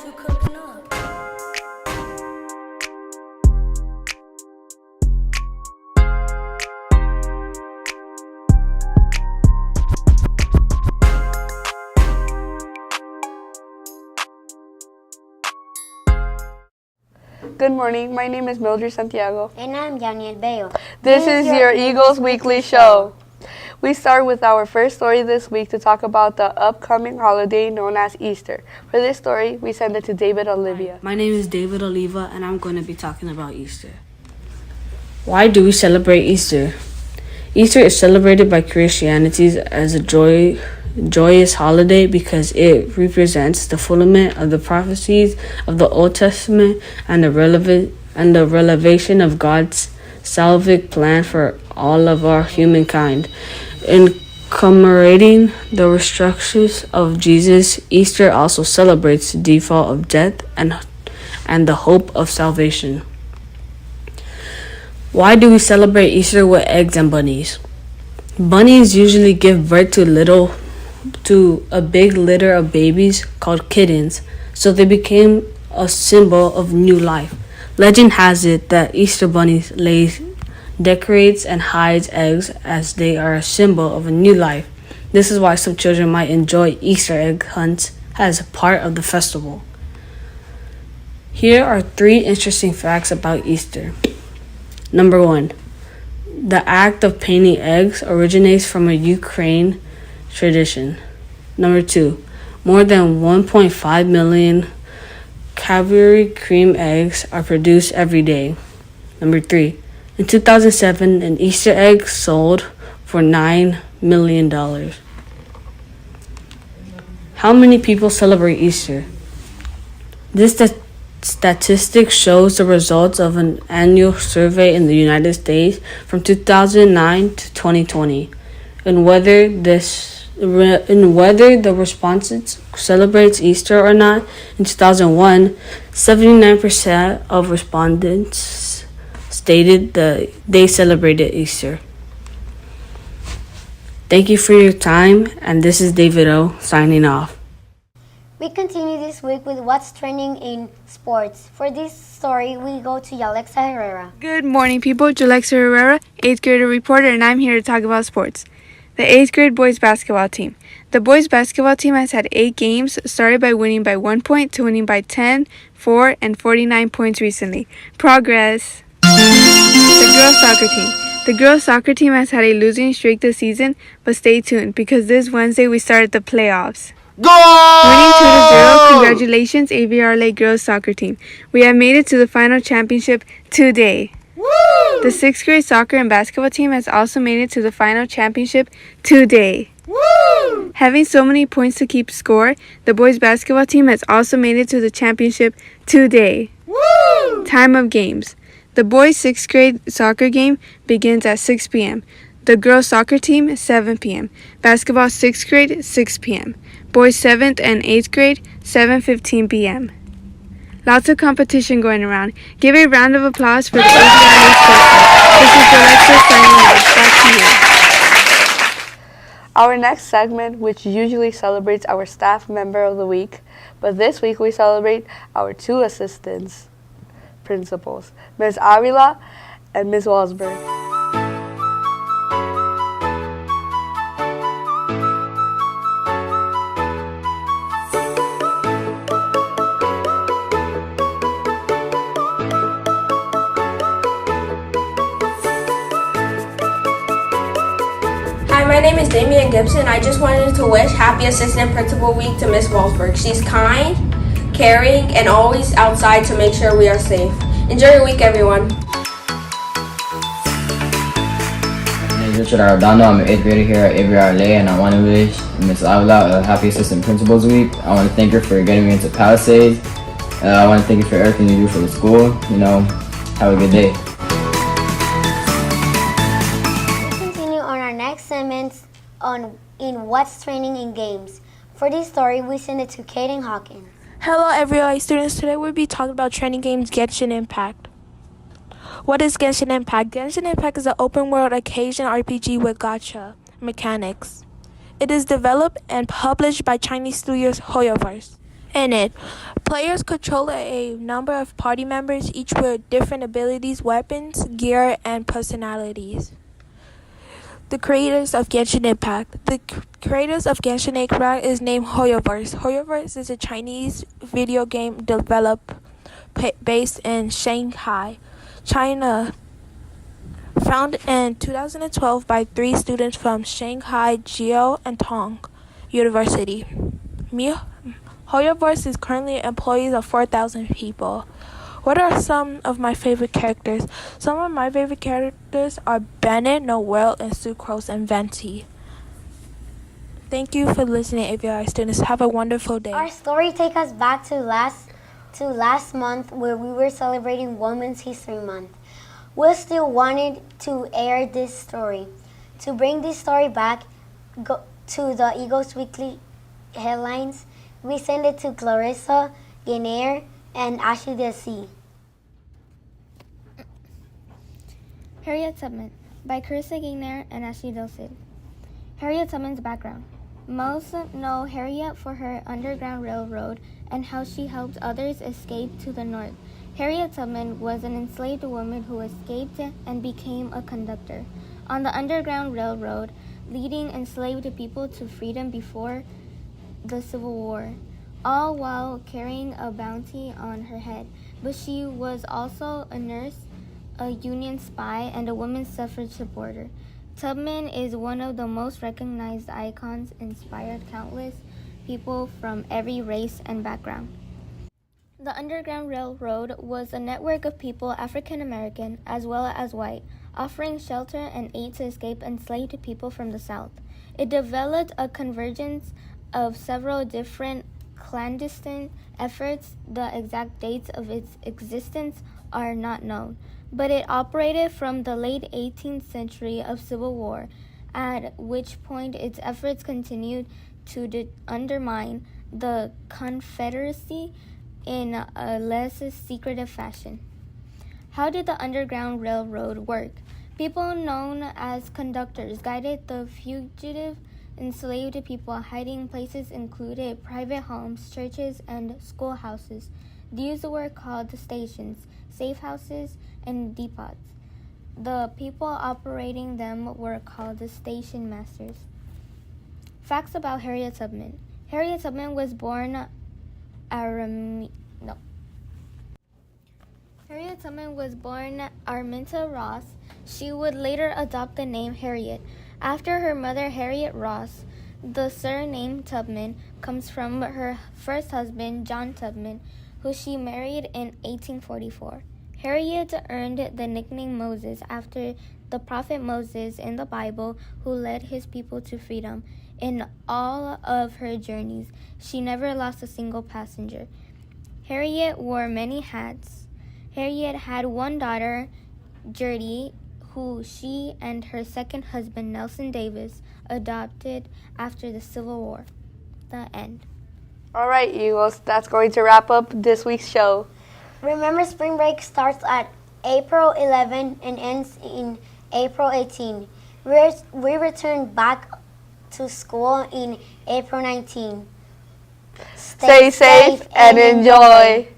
you cooking up? Good morning, my name is Mildred Santiago. And I'm Daniel Bello. This is your Eagles Weekly Show. We start with our first story this week to talk about the upcoming holiday known as Easter. For this story, we send it to David Olivia. My name is David Oliva, and I'm going to be talking about Easter. Why do we celebrate Easter? Easter is celebrated by Christianity as a joyous holiday because it represents the fulfillment of the prophecies of the Old Testament and the revelation of God's salvific plan for all of our humankind. In commemorating the resurrection of Jesus, Easter also celebrates the default of death and the hope of salvation. Why do we celebrate Easter with eggs and bunnies? Bunnies usually give birth to a big litter of babies called kittens, so they became a symbol of new life. Legend has it that Easter bunnies decorates and hides eggs as they are a symbol of a new life. This is why some children might enjoy Easter egg hunts as a part of the festival. Here are 3 interesting facts about Easter. Number 1. The act of painting eggs originates from a Ukraine tradition. Number 2. More than 1.5 million Cadbury cream eggs are produced every day. Number 3. In 2007, an Easter egg sold for $9 million. How many people celebrate Easter? This statistic shows the results of an annual survey in the United States from 2009 to 2020, and whether the respondents celebrates Easter or not. In 2001, 79% of respondents stated that they celebrated Easter. Thank you for your time, and this is David O signing off. We continue this week with what's trending in sports. For this story, we go to Yalexa Herrera. Good morning, people. Jalexa Herrera, 8th grader reporter, and I'm here to talk about sports. The 8th grade boys basketball team. The boys basketball team has had 8 games, started by winning by 1 point to winning by 10, 4, and 49 points recently. Progress. The girls soccer team. The girls soccer team has had a losing streak this season, but stay tuned because this Wednesday we started the playoffs. Go! Winning 2-0, congratulations AVRLA girls soccer team. We have made it to the final championship today. Woo! The 6th grade soccer and basketball team has also made it to the final championship today. Woo! Having so many points to keep score, the boys basketball team has also made it to the championship today. Woo! Time of games. The boys 6th grade soccer game begins at 6 p.m. The girls soccer team 7 p.m. Basketball 6th grade 6 p.m. Boys 7th and 8th grade 7:15 p.m. Lots of competition going around. Give a round of applause for the AVRLA sports. This is Alexa signing off. Back to you. Our next segment, which usually celebrates our staff member of the week, but this week we celebrate our 2 assistants principals, Ms. AVRLA and Ms. Walsberg. Hi, my name is Damian Gibson. I just wanted to wish Happy Assistant Principal Week to Miss Walsberg. She's kind, caring, and always outside to make sure we are safe. Enjoy your week, everyone. My name is Richard Arredondo. I'm an 8th grader here at AVRLA, and I want to wish Miss AVRLA a Happy Assistant Principal's Week. I want to thank her for getting me into Palisades. I want to thank you for everything you do for the school. Have a good day. Segments in what's trending in games. For this story, we send it to Kaden Hawkins. Hello AVRLA students, today we'll be talking about trending games Genshin Impact. What is Genshin Impact? Genshin Impact is an open world occasion RPG with gacha mechanics. It is developed and published by Chinese studios HoYoverse. In it, players control a number of party members, each with different abilities, weapons, gear, and personalities. The creators of Genshin Impact. The creators of Genshin Impact is named HoYoverse. HoYoverse is a Chinese video game developed based in Shanghai, China. Founded in 2012 by 3 students from Shanghai Jiao and Tong University. HoYoverse is currently employees of 4,000 people. What are some of my favorite characters? Some of my favorite characters are Bennett, Noel, and Sucrose, and Venti. Thank you for listening, AVRLA students. Have a wonderful day. Our story takes us back to last month, where we were celebrating Women's History Month. We still wanted to air this story. To bring this story back to the Eagles Weekly headlines, we sent it to Clarissa, Guinair, and Ashley Desi. Harriet Tubman by Clarissa Guinair and Ashley Desi. Harriet Tubman's background. Most know Harriet for her Underground Railroad and how she helped others escape to the north. Harriet Tubman was an enslaved woman who escaped and became a conductor on the Underground Railroad, leading enslaved people to freedom before the Civil War, all while carrying a bounty on her head. But she was also a nurse, a Union spy, and a women's suffrage supporter. Tubman is one of the most recognized icons, inspired countless people from every race and background. The Underground Railroad was a network of people, African American as well as white, offering shelter and aid to escape enslaved people from the South. It developed a convergence of several different clandestine efforts. The exact dates of its existence are not known, but it operated from the late 18th century of Civil War, at which point its efforts continued to undermine the Confederacy in a less secretive fashion. How did the Underground Railroad work? People known as conductors guided the fugitive enslaved people. Hiding places included private homes, churches, and schoolhouses. These were called stations, safe houses, and depots. The people operating them were called the station masters. Facts about Harriet Tubman. Harriet Tubman was born Harriet Tubman was born Arminta Ross. She would later adopt the name Harriet. After her mother, Harriet Ross, the surname Tubman comes from her first husband, John Tubman, who she married in 1844. Harriet earned the nickname Moses after the prophet Moses in the Bible, who led his people to freedom. In all of her journeys, she never lost a single passenger. Harriet wore many hats. Harriet had one daughter, Gertie, who she and her second husband, Nelson Davis, adopted after the Civil War. The end. All right, Eagles, that's going to wrap up this week's show. Remember, spring break starts at April 11 and ends in April 18. We return back to school in April 19. Stay safe and enjoy.